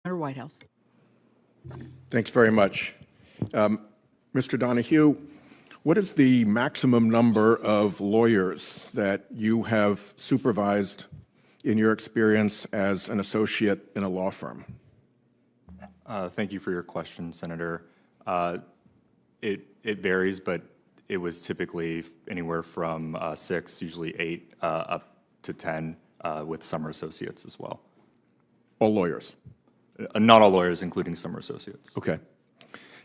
Senator Whitehouse. Thanks very much. Mr. Donahue, what is the maximum number of lawyers that you have supervised in your experience as an associate in a law firm? Thank you for your question, Senator. It varies, but it was typically anywhere from 6, usually 8, up to 10, with summer associates as well. All lawyers? Not all lawyers, including summer associates. Okay.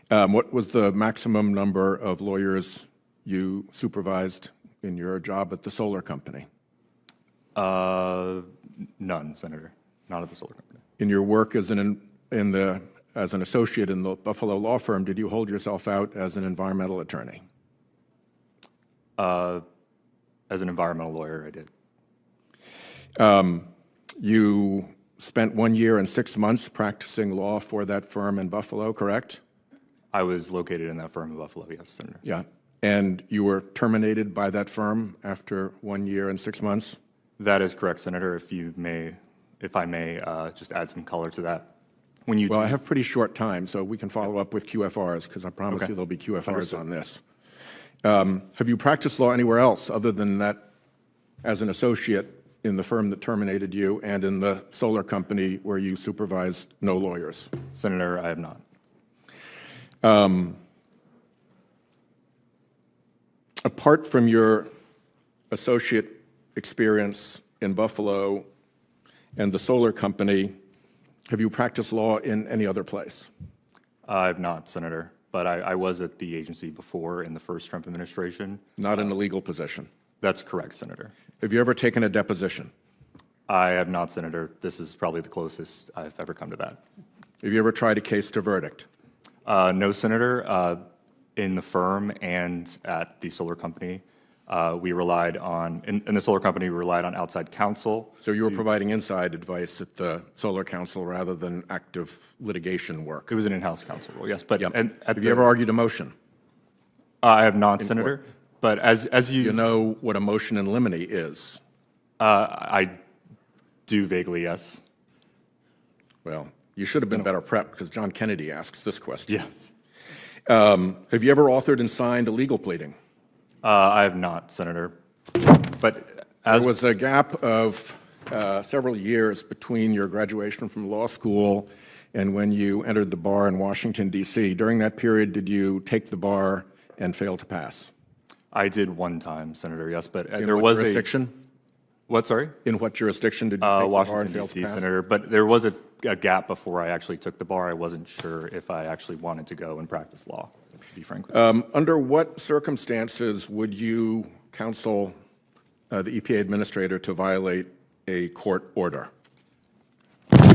What was the maximum number of lawyers you supervised in your job at the solar company? None, Senator. Not at the solar company. In your work as an associate in the Buffalo law firm, did you hold yourself out as an environmental attorney? As an environmental lawyer, I did. You spent 1 year and 6 months practicing law for that firm in Buffalo, correct? I was located in that firm in Buffalo, yes, Senator. Yeah. And you were terminated by that firm after 1 year and 6 months? That is correct, Senator. If I may just add some color to that. Well, I have pretty short time, so we can follow up with QFRs, because I promise you there'll be QFRs Understood. on this. Have you practiced law anywhere else other than that as an associate in the firm that terminated you and in the solar company where you supervised no lawyers? Senator, I have not. Apart from your associate experience in Buffalo and the solar company, have you practiced law in any other place? I have not, Senator, but I was at the agency before in the first Trump administration. Not in a legal position? That's correct, Senator. Have you ever taken a deposition? I have not, Senator. This is probably the closest I've ever come to that. Have you ever tried a case to verdict? No, Senator. In the firm and at the solar company, we relied on, in the solar company, we relied on outside counsel. So you were providing inside advice at the solar council rather than active litigation work? It was an in-house counsel role, yes. But have you ever argued a motion? I have not, Senator. But as you know what a motion in limine is? I do vaguely, yes. Well, you should have been better prepped because John Kennedy asks this question. Yes. Have you ever authored and signed a legal pleading? I have not, Senator. But there was a gap of several years between your graduation from law school and when you entered the bar in Washington, D.C. During that period, did you take the bar and fail to pass? I did one time, Senator, yes, but in there what was jurisdiction? What, sorry? In what jurisdiction did you take the bar and Washington, fail to D.C., pass? Senator, but there was a gap before I actually took the bar. I wasn't sure if I actually wanted to go and practice law, to be frank with you. Under what circumstances would you counsel the EPA administrator to violate a court order?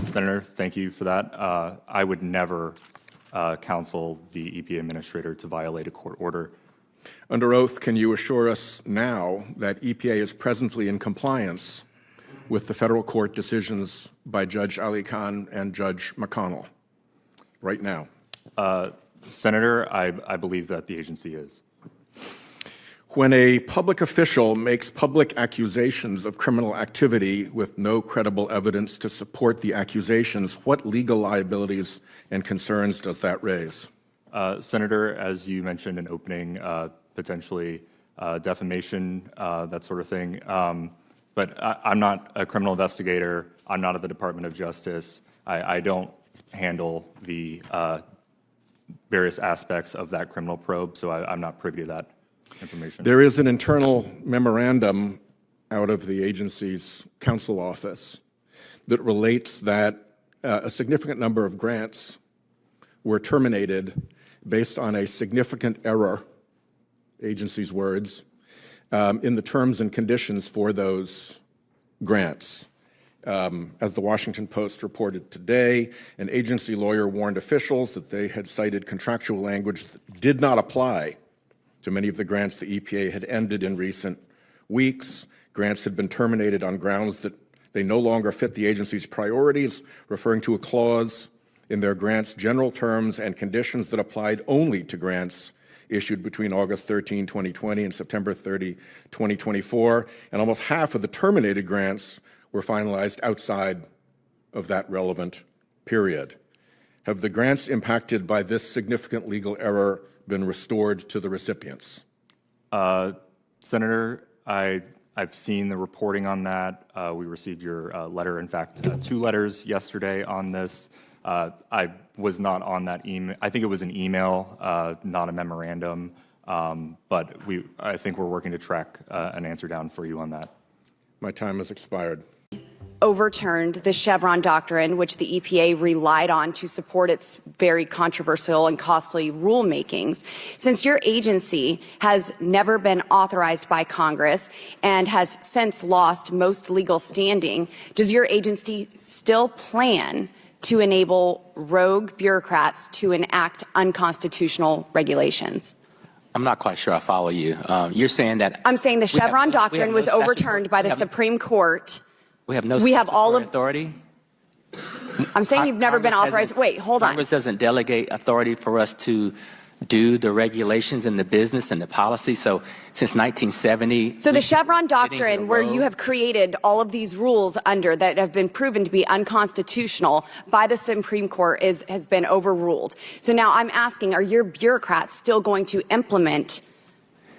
Senator, thank you for that. I would never counsel the EPA administrator to violate a court order. Under oath, can you assure us now that EPA is presently in compliance with the federal court decisions by Judge Ali Khan and Judge McConnell right now? Senator, I believe that the agency is. When a public official makes public accusations of criminal activity with no credible evidence to support the accusations, what legal liabilities and concerns does that raise? Senator, as you mentioned in opening, potentially defamation, that sort of thing. But I'm not a criminal investigator. I'm not at the Department of Justice. I don't handle the various aspects of that criminal probe, so I'm not privy to that information. There is an internal memorandum out of the agency's counsel office that relates that a significant number of grants were terminated based on a significant error, agency's words, in the terms and conditions for those grants. As the Washington Post reported today, an agency lawyer warned officials that they had cited contractual language that did not apply to many of the grants the EPA had ended in recent weeks. Grants had been terminated on grounds that they no longer fit the agency's priorities, referring to a clause in their grants' general terms and conditions that applied only to grants issued between August 13, 2020 and September 30, 2024, and almost half of the terminated grants were finalized outside of that relevant period. Have the grants impacted by this significant legal error been restored to the recipients? Senator, I've seen the reporting on that. We received your letter, in fact, 2 letters yesterday on this. I was not on that email. I think it was an email, not a memorandum, but I think we're working to track an answer down for you on that. My time has expired. Overturned the Chevron doctrine, which the EPA relied on to support its very controversial and costly rulemakings. Since your agency has never been authorized by Congress and has since lost most legal standing, does your agency still plan to enable rogue bureaucrats to enact unconstitutional regulations? I'm not quite sure I follow you. You're saying that... I'm saying the Chevron doctrine was overturned by the Supreme Court. We have no authority. I'm saying you've never been authorized. Wait, hold on. Congress doesn't delegate authority for us to do the regulations and the business and the policy. So since 1970. So the Chevron doctrine, where you have created all of these rules under that have been proven to be unconstitutional by the Supreme Court, has been overruled. So now I'm asking, are your bureaucrats still going to implement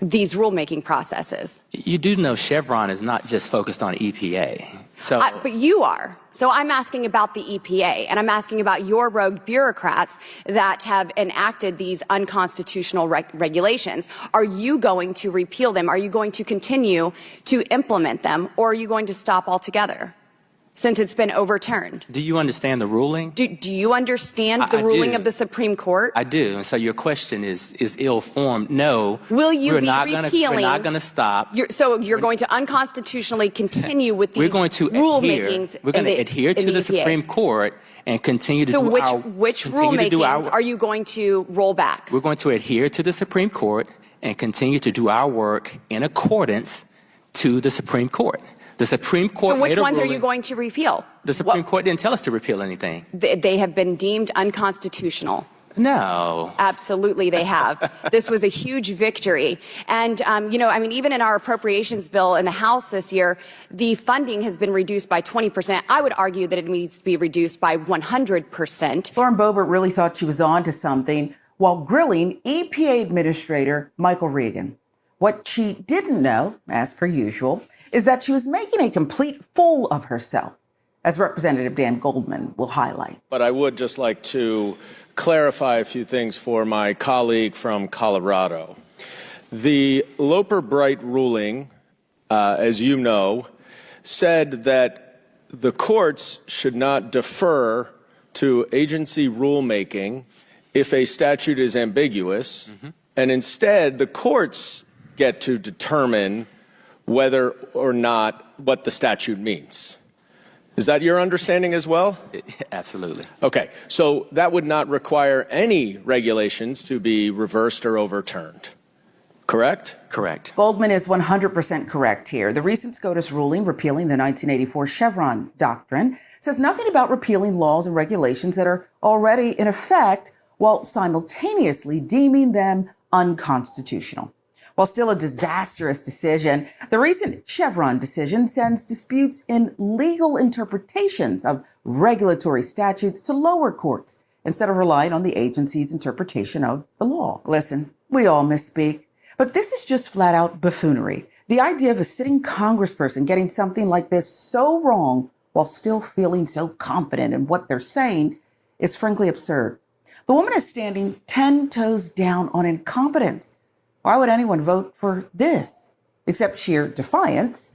these rulemaking processes? You do know Chevron is not just focused on EPA. But you are. So I'm asking about the EPA, and I'm asking about your rogue bureaucrats that have enacted these unconstitutional regulations. Are you going to repeal them? Are you going to continue to implement them, or are you going to stop altogether, since it's been overturned? Do you understand the ruling? Do you understand the ruling of the Supreme Court? I do. And so your question is ill-formed. No. Will you be repealing? We're not going to stop. So you're going to unconstitutionally continue with these rulemakings? We're going to adhere to the Supreme Court and continue to do our... So which rulemakings are you going to roll back? We're going to adhere to the Supreme Court and continue to do our work in accordance to the Supreme Court. The Supreme Court. So which ones are you going to repeal? The Supreme Court didn't tell us to repeal anything. They have been deemed unconstitutional. No. Absolutely, they have. This was a huge victory. And, even in our appropriations bill in the House this year, the funding has been reduced by 20%. I would argue that it needs to be reduced by 100%. Lauren Boebert really thought she was on to something while grilling EPA Administrator Michael Regan. What she didn't know, as per usual, is that she was making a complete fool of herself, as Representative Dan Goldman will highlight. But I would just like to clarify a few things for my colleague from Colorado. The Loper-Bright ruling, as you know, said that the courts should not defer to agency rulemaking if a statute is ambiguous, and instead the courts get to determine whether or not what the statute means. Is that your understanding as well? Absolutely. Okay, so that would not require any regulations to be reversed or overturned, correct? Correct. Goldman is 100% correct here. The recent SCOTUS ruling repealing the 1984 Chevron doctrine says nothing about repealing laws and regulations that are already in effect while simultaneously deeming them unconstitutional. While still a disastrous decision, the recent Chevron decision sends disputes in legal interpretations of regulatory statutes to lower courts instead of relying on the agency's interpretation of the law. Listen, we all misspeak, but this is just flat out buffoonery. The idea of a sitting congressperson getting something like this so wrong while still feeling so confident in what they're saying is frankly absurd. The woman is standing 10 toes down on incompetence. Why would anyone vote for this except sheer defiance?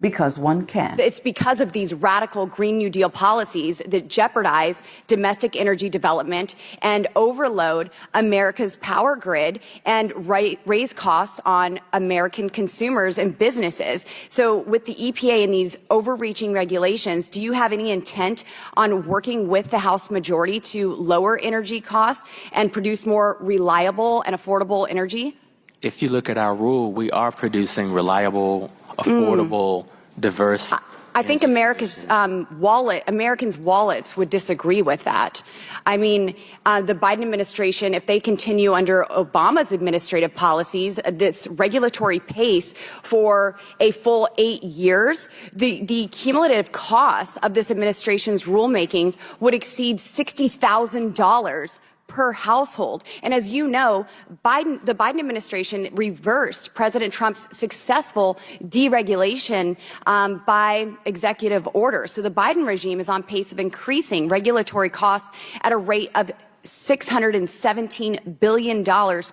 Because one can. It's because of these radical Green New Deal policies that jeopardize domestic energy development and overload America's power grid and raise costs on American consumers and businesses. So with the EPA and these overreaching regulations, do you have any intent on working with the House majority to lower energy costs and produce more reliable and affordable energy? If you look at our rule, we are producing reliable, affordable, diverse I think America's Americans' wallets would disagree with that. I mean, the Biden administration, if they continue under Obama's administrative policies, this regulatory pace for a full 8 years, the cumulative cost of this administration's rulemakings would exceed $60,000 per household. And as you know, the Biden administration reversed President Trump's successful deregulation by executive order. So the Biden regime is on pace of increasing regulatory costs at a rate of $617 billion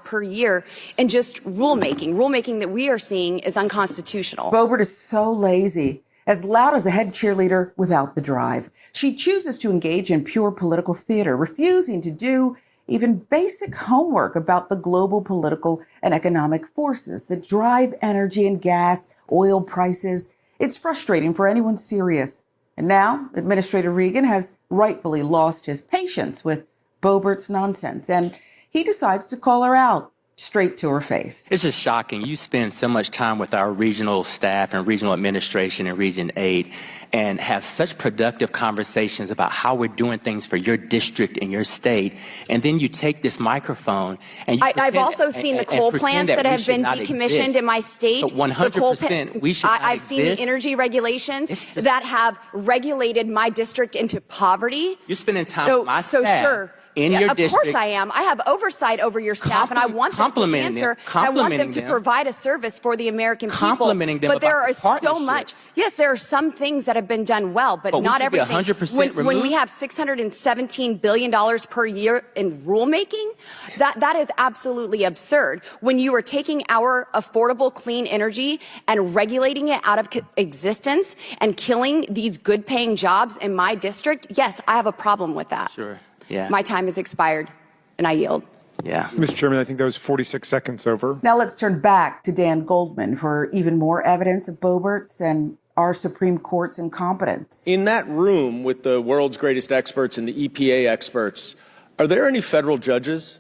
per year in just rulemaking. Rulemaking that we are seeing is unconstitutional. Boebert is so lazy, as loud as a head cheerleader without the drive. She chooses to engage in pure political theater, refusing to do even basic homework about the global political and economic forces that drive energy and gas, oil prices. It's frustrating for anyone serious. And now, Administrator Regan has rightfully lost his patience with Boebert's nonsense, and he decides to call her out straight to her face. It's just shocking. You spend so much time with our regional staff and regional administration and Region 8 and have such productive conversations about how we're doing things for your district and your state. And then you take this microphone and you I've also seen the coal plants that have been decommissioned in my state. But 100% we should not I've seen the energy regulations that have regulated my district into poverty. You're spending time with my staff. Sure. In your of district. course I am. I have oversight over your staff, and I want them to answer. I want them to provide a service for the American people. Complimenting them but there are about the so much. Yes, there are some things that have been done well, but not everything. 100% when we have $617 billion per year in rulemaking, that is absolutely absurd. When you are taking our affordable clean energy and regulating it out of existence and killing these good-paying jobs in my district, yes, I have a problem with that. Sure. Yeah. My time has expired, and I yield. Yeah. Mr. Chairman, I think that was 46 seconds over. Now let's turn back to Dan Goldman for even more evidence of Boebert's and our Supreme Court's incompetence. In that room with the world's greatest experts and the EPA experts, are there any federal judges?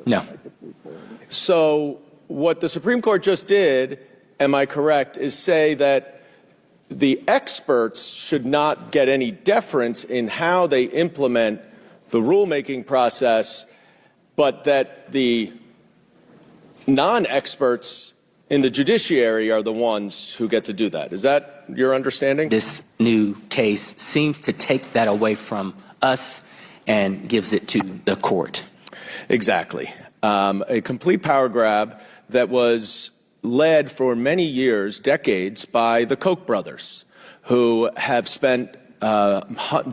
No. So what the Supreme Court just did, am I correct, is say that the experts should not get any deference in how they implement the rulemaking process, but that the non-experts in the judiciary are the ones who get to do that. Is that your understanding? This new case seems to take that away from us and gives it to the court. Exactly. A complete power grab that was led for many years, decades, by the Koch brothers, who have spent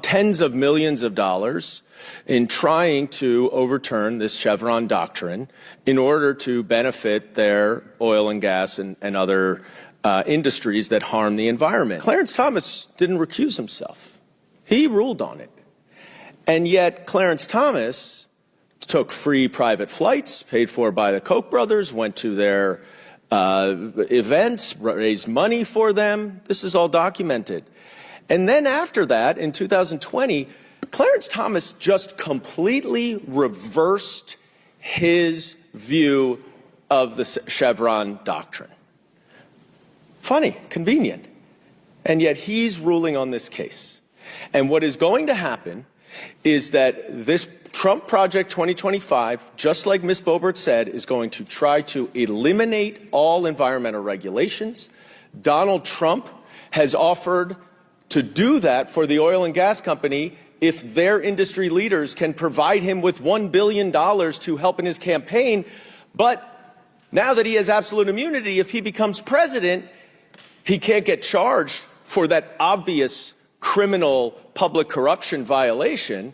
tens of millions of dollars in trying to overturn this Chevron doctrine in order to benefit their oil and gas and other industries that harm the environment. Clarence Thomas didn't recuse himself. He ruled on it. And yet Clarence Thomas took free private flights paid for by the Koch brothers, went to their events, raised money for them. This is all documented. And then after that, in 2020, Clarence Thomas just completely reversed his view of the Chevron doctrine. Funny, convenient. And yet he's ruling on this case. And what is going to happen is that this Trump Project 2025, just like Ms. Boebert said, is going to try to eliminate all environmental regulations. Donald Trump has offered to do that for the oil and gas company if their industry leaders can provide him with $1 billion to help in his campaign. But now that he has absolute immunity, if he becomes president, he can't get charged for that obvious criminal public corruption violation.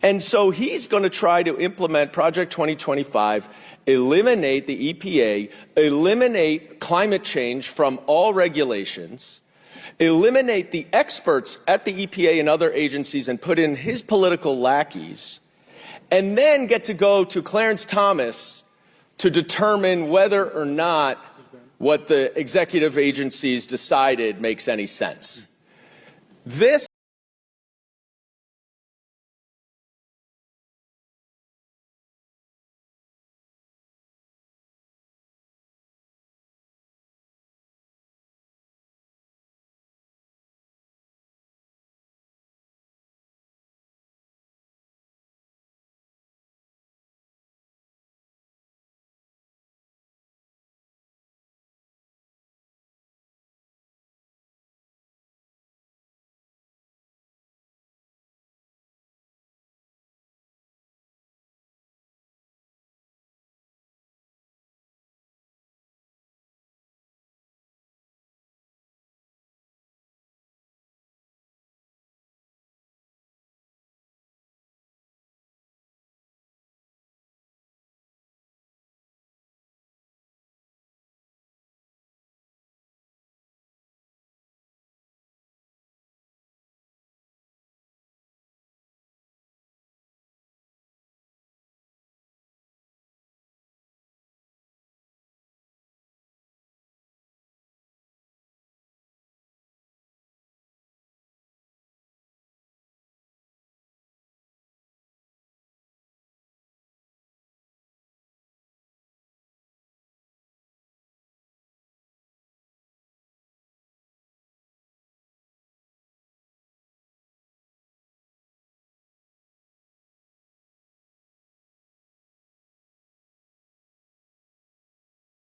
And so he's going to try to implement Project 2025, eliminate the EPA, eliminate climate change from all regulations, eliminate the experts at the EPA and other agencies and put in his political lackeys, and then get to go to Clarence Thomas to determine whether or not what the executive agencies decided makes any sense. This